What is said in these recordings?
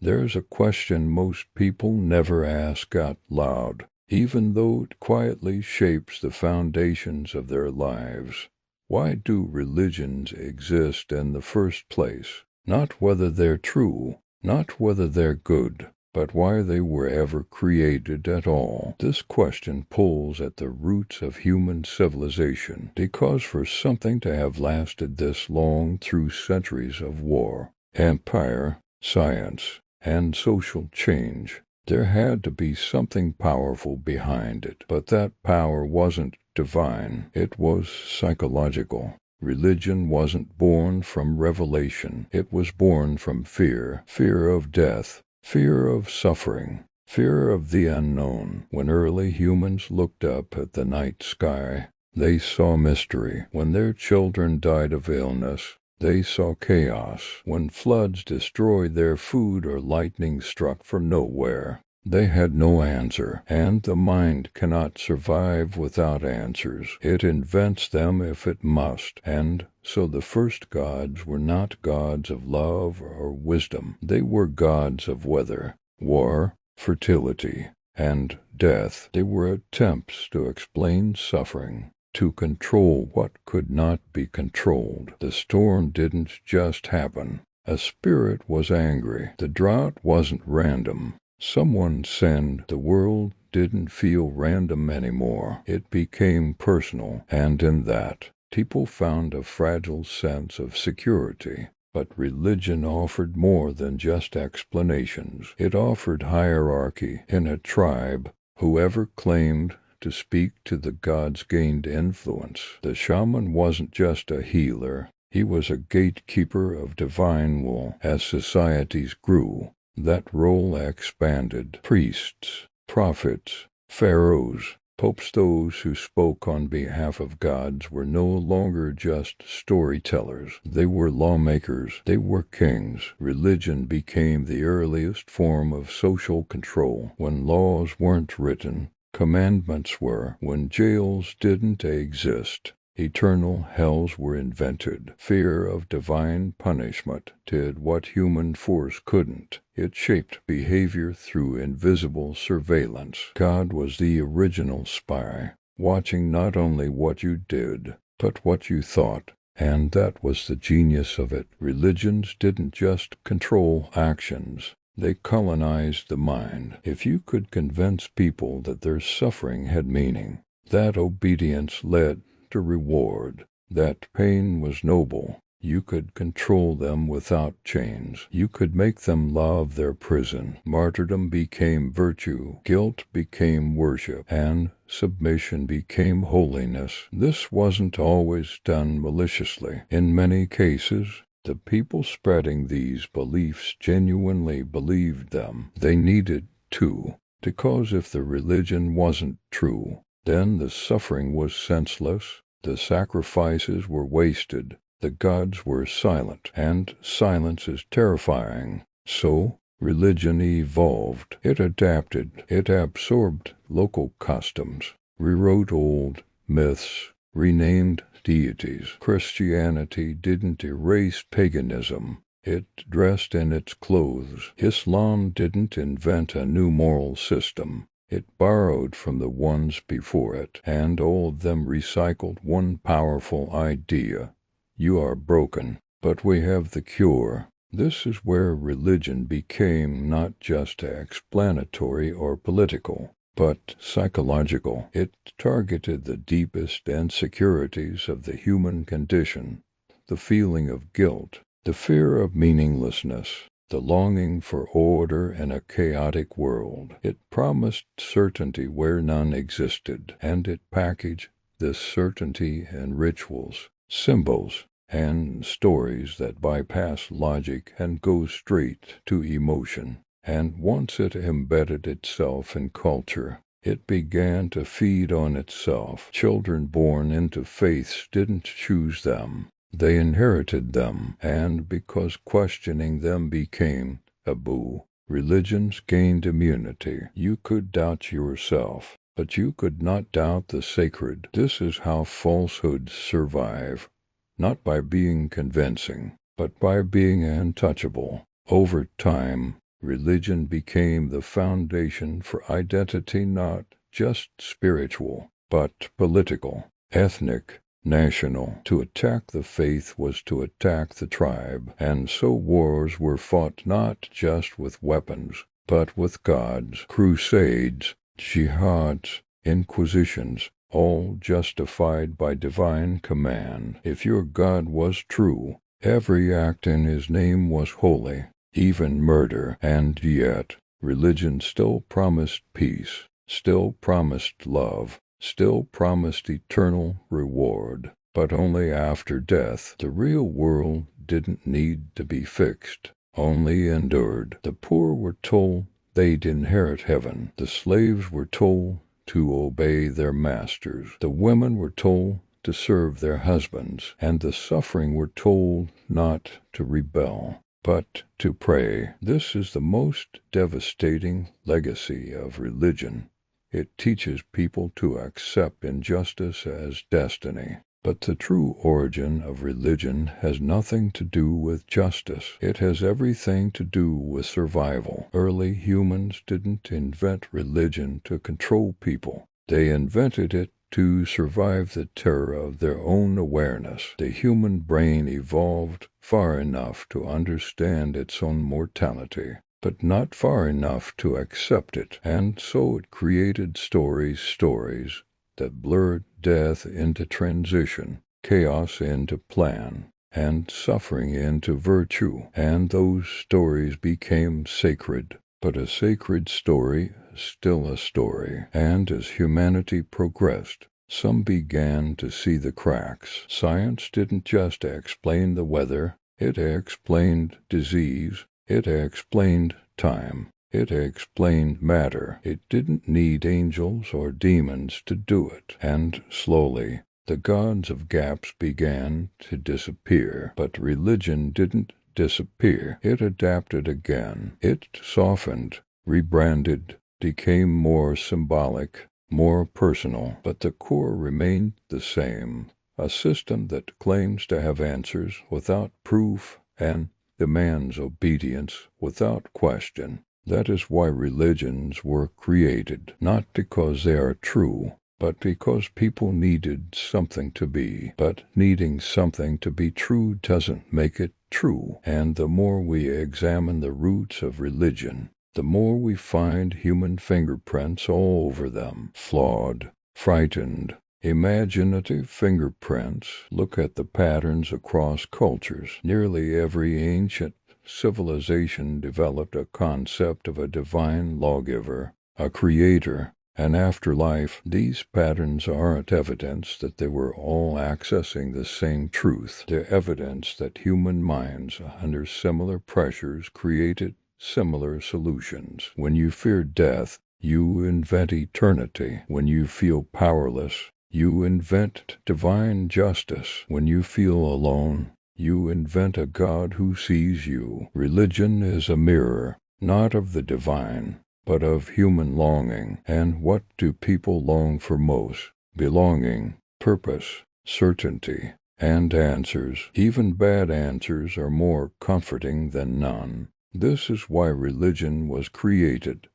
There's a question most people never ask out loud, even though it quietly shapes the foundations of their lives. Why do religions exist in the first place? Not whether they're true, not whether they're good, but why they were ever created at all. This question pulls at the roots of human civilization, because for something to have lasted this long through centuries of war, empire, science, and social change, there had to be something powerful behind it. But that power wasn't divine, it was psychological. Religion wasn't born from revelation, it was born from fear, fear of death, fear of suffering, fear of the unknown. When early humans looked up at the night sky, they saw mystery. When their children died of illness, they saw chaos. When floods destroyed their food or lightning struck from nowhere, they had no answer, and the mind cannot survive without answers. It invents them if it must, and so the first gods were not gods of love or wisdom. They were gods of weather, war, fertility, and death. They were attempts to explain suffering, to control what could not be controlled. The storm didn't just happen. A spirit was angry. The drought wasn't random. Someone sinned. The world didn't feel random anymore. It became personal, and in that, people found a fragile sense of security. But religion offered more than just explanations. It offered hierarchy. In a tribe, whoever claimed to speak to the gods gained influence. The shaman wasn't just a healer. He was a gatekeeper of divine will. As societies grew, that role expanded. Priests, prophets, pharaohs, popes, those who spoke on behalf of gods, were no longer just storytellers. They were lawmakers. They were kings. Religion became the earliest form of social control. When laws weren't written, commandments were. When jails didn't exist, eternal hells were invented. Fear of divine punishment did what human force couldn't. It shaped behavior through invisible surveillance. God was the original spy, watching not only what you did, but what you thought. And that was the genius of it. Religions didn't just control actions. They colonized the mind. If you could convince people that their suffering had meaning, that obedience led to reward, that pain was noble, you could control them without chains. You could make them love their prison. Martyrdom became virtue, guilt became worship, and submission became holiness. This wasn't always done maliciously. In many cases, the people spreading these beliefs genuinely believed them. They needed to, because if the religion wasn't true, then the suffering was senseless, the sacrifices were wasted, the gods were silent, and silence is terrifying. So, religion evolved. It adapted. It absorbed local customs, rewrote old myths, renamed deities. Christianity didn't erase paganism. It dressed in its clothes. Islam didn't invent a new moral system. It borrowed from the ones before it, and all of them recycled one powerful idea. You are broken, but we have the cure. This is where religion became not just explanatory or political, but psychological. It targeted the deepest insecurities of the human condition, the feeling of guilt, the fear of meaninglessness, the longing for order in a chaotic world. It promised certainty where none existed, and it packaged this certainty in rituals, symbols, and stories that bypass logic and go straight to emotion. And once it embedded itself in culture, it began to feed on itself. Children born into faiths didn't choose them. They inherited them, and because questioning them became taboo, religions gained immunity. You could doubt yourself, but you could not doubt the sacred. This is how falsehoods survive, not by being convincing, but by being untouchable. Over time, religion became the foundation for identity, not just spiritual, but political, ethnic, national. To attack the faith was to attack the tribe, and so wars were fought not just with weapons, but with gods. Crusades, jihads, inquisitions, all justified by divine command. If your God was true, every act in his name was holy, even murder. And yet, religion still promised peace, still promised love, still promised eternal reward, but only after death. The real world didn't need to be fixed, only endured. The poor were told they'd inherit heaven. The slaves were told to obey their masters. The women were told to serve their husbands, and the suffering were told not to rebel, but to pray. This is the most devastating legacy of religion. It teaches people to accept injustice as destiny. But the true origin of religion has nothing to do with justice. It has everything to do with survival. Early humans didn't invent religion to control people. They invented it to survive the terror of their own awareness. The human brain evolved far enough to understand its own mortality, but not far enough to accept it, and so it created stories that blurred death into transition, chaos into plan, and suffering into virtue. And those stories became sacred. But a sacred story is still a story. And as humanity progressed, some began to see the cracks. Science didn't just explain the weather, it explained disease, it explained time. It explained matter. It didn't need angels or demons to do it. And slowly, the gods of gaps began to disappear. But religion didn't disappear. It adapted again. It softened, rebranded, became more symbolic, more personal. But the core remained the same. A system that claims to have answers without proof and demands obedience without question. That is why religions were created, not because they are true, but because people needed something to be. But needing something to be true doesn't make it true. And the more we examine the roots of religion, the more we find human fingerprints all over them. Flawed, frightened, imaginative fingerprints. Look at the patterns across cultures. Nearly every ancient civilization developed a concept of a divine lawgiver, a creator, an afterlife. These patterns aren't evidence that they were all accessing the same truth. They're evidence that human minds, under similar pressures, created similar solutions. When you fear death, you invent eternity. When you feel powerless, you invent divine justice. When you feel alone, you invent a God who sees you. Religion is a mirror, not of the divine, but of human longing. And what do people long for most? Belonging, purpose, certainty, and answers. Even bad answers are more comforting than none. This is why religion was created,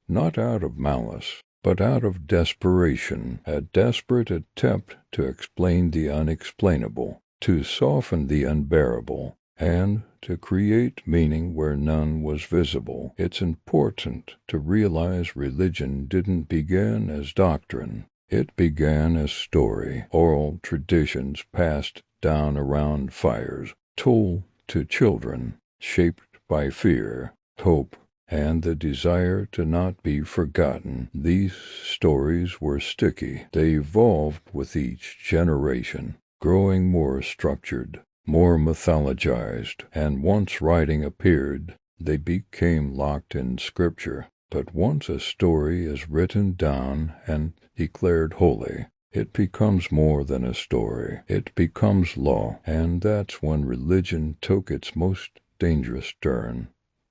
not out of malice, but out of desperation, a desperate attempt to explain the unexplainable, to soften the unbearable, and to create meaning where none was visible. It's important to realize religion didn't begin as doctrine. It began as story, oral traditions passed down around fires, told to children, shaped by fear, hope, and the desire to not be forgotten. These stories were sticky. They evolved with each generation, growing more structured, more mythologized, and once writing appeared, they became locked in scripture. But once a story is written down and declared holy, it becomes more than a story. It becomes law, and that's when religion took its most dangerous turn,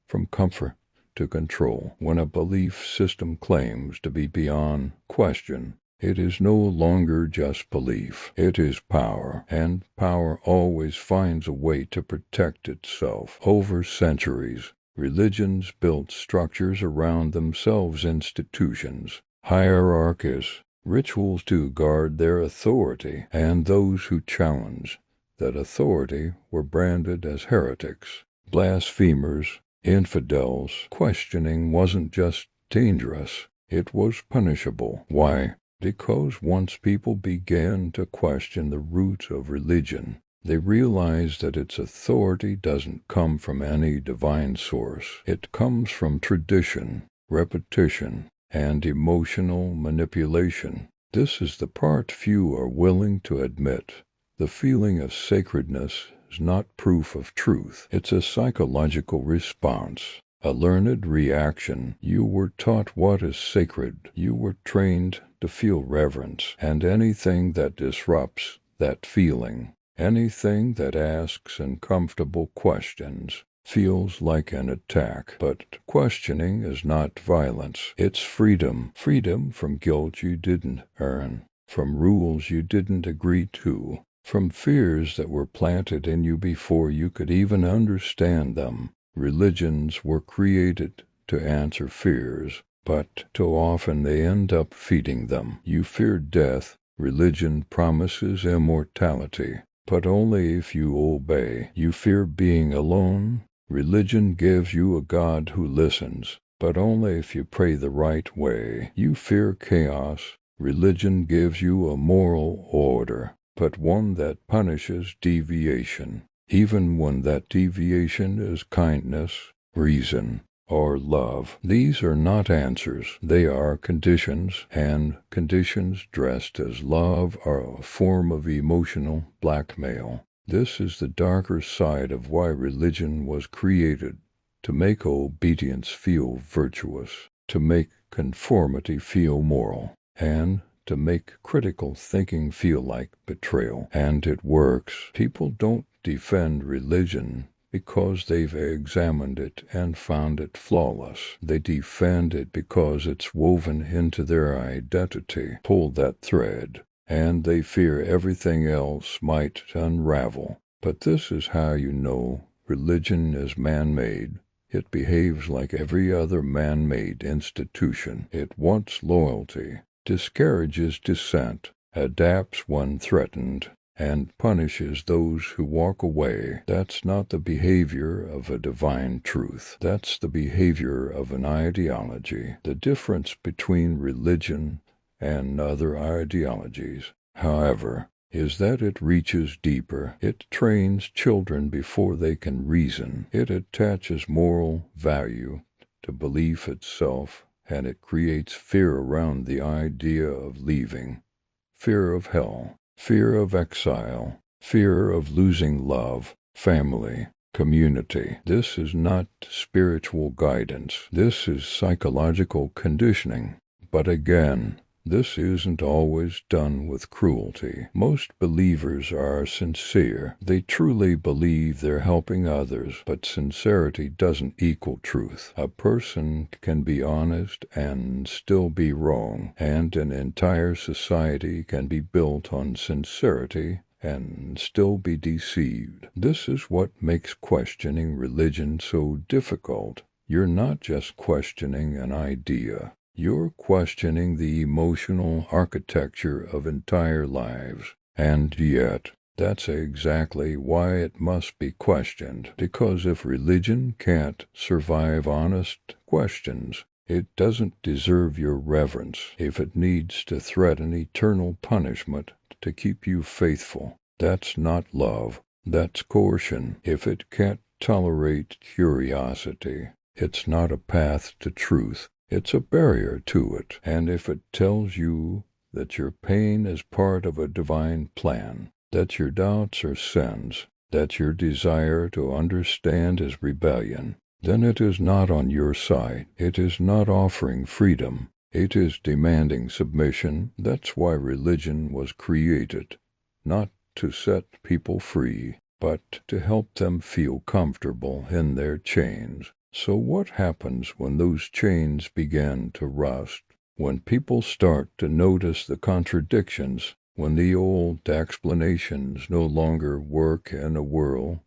from comfort to control. When a belief system claims to be beyond question, it is no longer just belief. It is power, and power always finds a way to protect itself. Over centuries, Religions built structures around themselves, institutions, hierarchies, rituals to guard their authority, and those who challenged that authority were branded as heretics, blasphemers, infidels. Questioning wasn't just dangerous, it was punishable. Why? Because once people began to question the roots of religion, they realized that its authority doesn't come from any divine source. It comes from tradition, repetition, and emotional manipulation. This is the part few are willing to admit. The feeling of sacredness is not proof of truth. It's a psychological response, a learned reaction. You were taught what is sacred. You were trained to feel reverence, and anything that disrupts that feeling, anything that asks uncomfortable questions, feels like an attack. But questioning is not violence. It's freedom. Freedom from guilt you didn't earn, from rules you didn't agree to, from fears that were planted in you before you could even understand them. Religions were created to answer fears, but too often they end up feeding them. You fear death. Religion promises immortality, but only if you obey. You fear being alone. Religion gives you a God who listens, but only if you pray the right way. You fear chaos. Religion gives you a moral order, but one that punishes deviation, even when that deviation is kindness, reason, or love. These are not answers. They are conditions, and conditions dressed as love are a form of emotional blackmail. This is the darker side of why religion was created, to make obedience feel virtuous, to make conformity feel moral, and to make critical thinking feel like betrayal. And it works. People don't defend religion because they've examined it and found it flawless. They defend it because it's woven into their identity. Pull that thread, and they fear everything else might unravel. But this is how you know religion is man-made. It behaves like every other man-made institution. It wants loyalty, discourages dissent, adapts when threatened, and punishes those who walk away. That's not the behavior of a divine truth. That's the behavior of an ideology. The difference between religion and other ideologies, however, is that it reaches deeper. It trains children before they can reason. It attaches moral value to belief itself, and it creates fear around the idea of leaving, fear of hell, fear of exile, fear of losing love, family, community. This is not spiritual guidance. This is psychological conditioning. But again, this isn't always done with cruelty. Most believers are sincere. They truly believe they're helping others, but sincerity doesn't equal truth. A person can be honest and still be wrong, and an entire society can be built on sincerity and still be deceived. This is what makes questioning religion so difficult. You're not just questioning an idea. You're questioning the emotional architecture of entire lives. And yet, that's exactly why it must be questioned. Because if religion can't survive honest questions, it doesn't deserve your reverence. If it needs to threaten eternal punishment to keep you faithful, that's not love. That's coercion. If it can't tolerate curiosity, it's not a path to truth. It's a barrier to it. And if it tells you that your pain is part of a divine plan, that your doubts are sins, that your desire to understand is rebellion, then it is not on your side. It is not offering freedom. It is demanding submission. That's why religion was created, not to set people free, but to help them feel comfortable in their chains. So what happens when those chains begin to rust? When people start to notice the contradictions, when the old explanations no longer work in a world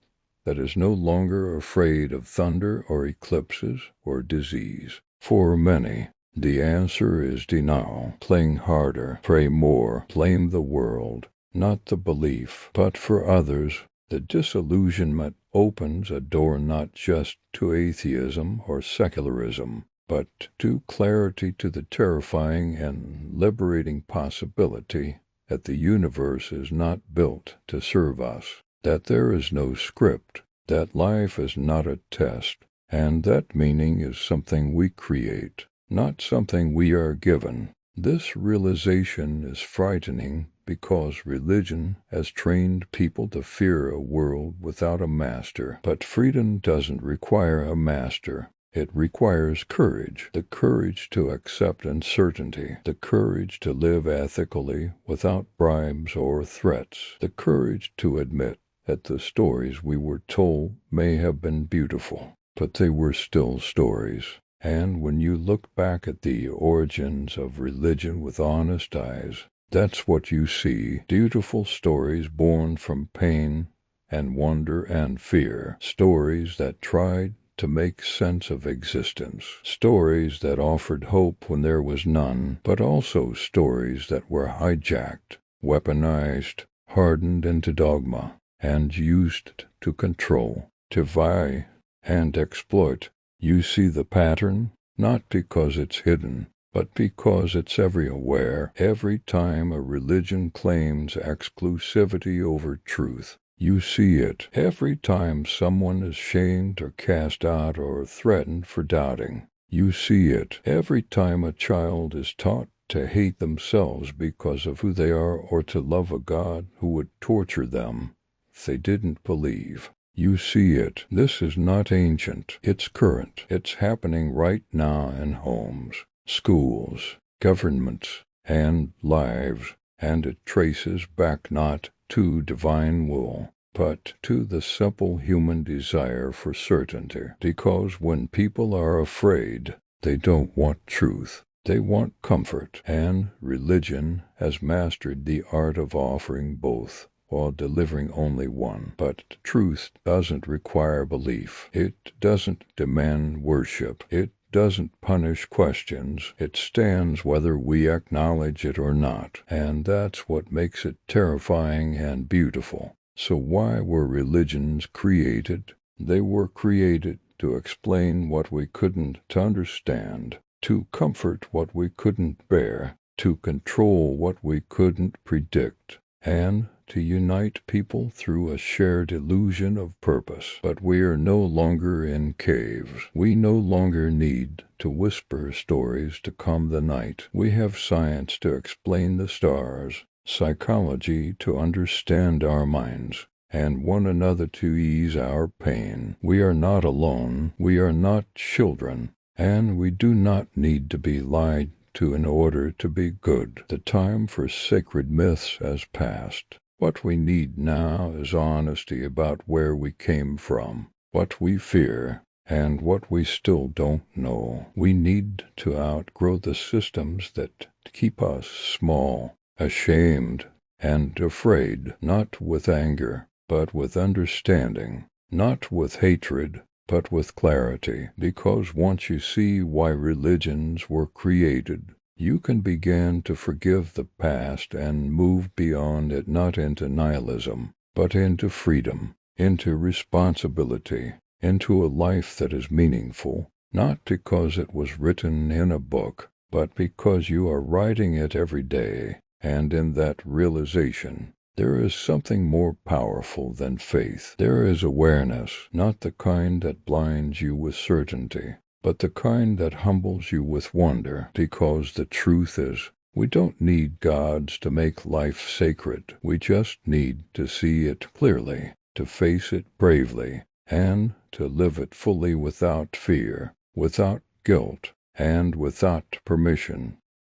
that is no longer afraid of thunder or eclipses or disease. For many, the answer is denial. Cling harder, pray more, blame the world, not the belief. But for others, the disillusionment opens a door not just to atheism or secularism, but to clarity, to the terrifying and liberating possibility that the universe is not built to serve us, that there is no script, that life is not a test, and that meaning is something we create, not something we are given. This realization is frightening because religion has trained people to fear a world without a master. But freedom doesn't require a master. It requires courage, the courage to accept uncertainty, the courage to live ethically without bribes or threats, the courage to admit that the stories we were told may have been beautiful, but they were still stories. And when you look back at the origins of religion with honest eyes, that's what you see. Beautiful stories born from pain and wonder and fear. Stories that tried to make sense of existence. Stories that offered hope when there was none, but also stories that were hijacked, weaponized, hardened into dogma, and used to control, to vie, and exploit. You see the pattern, not because it's hidden, but because it's everywhere. Every time a religion claims exclusivity over truth, you see it. Every time someone is shamed or cast out or threatened for doubting, you see it. Every time a child is taught to hate themselves because of who they are, or to love a God who would torture them if they didn't believe, you see it. This is not ancient. It's current. It's happening right now in homes, schools, governments, and lives, and it traces back not to divine will, but to the simple human desire for certainty. Because when people are afraid, they don't want truth. They want comfort, and religion has mastered the art of offering both while delivering only one. But truth doesn't require belief. It doesn't demand worship. It doesn't punish questions. It stands whether we acknowledge it or not. And that's what makes it terrifying and beautiful. So why were religions created? They were created to explain what we couldn't understand, to comfort what we couldn't bear, to control what we couldn't predict, and to unite people through a shared illusion of purpose. But we are no longer in caves. We no longer need to whisper stories to calm the night. We have science to explain the stars, psychology to understand our minds, and one another to ease our pain. We are not alone. We are not children, and we do not need to be lied to in order to be good. The time for sacred myths has passed. What we need now is honesty about where we came from, what we fear, and what we still don't know. We need to outgrow the systems that keep us small, ashamed, and afraid, not with anger, but with understanding, not with hatred, but with clarity. Because once you see why religions were created, you can begin to forgive the past and move beyond it, not into nihilism, but into freedom, into responsibility, into a life that is meaningful, not because it was written in a book, but because you are writing it every day. And in that realization, there is something more powerful than faith. There is awareness, not the kind that blinds you with certainty, but the kind that humbles you with wonder. Because the truth is, we don't need gods to make life sacred. We just need to see it clearly, to face it bravely, and to live it fully without fear, without guilt, and without permission.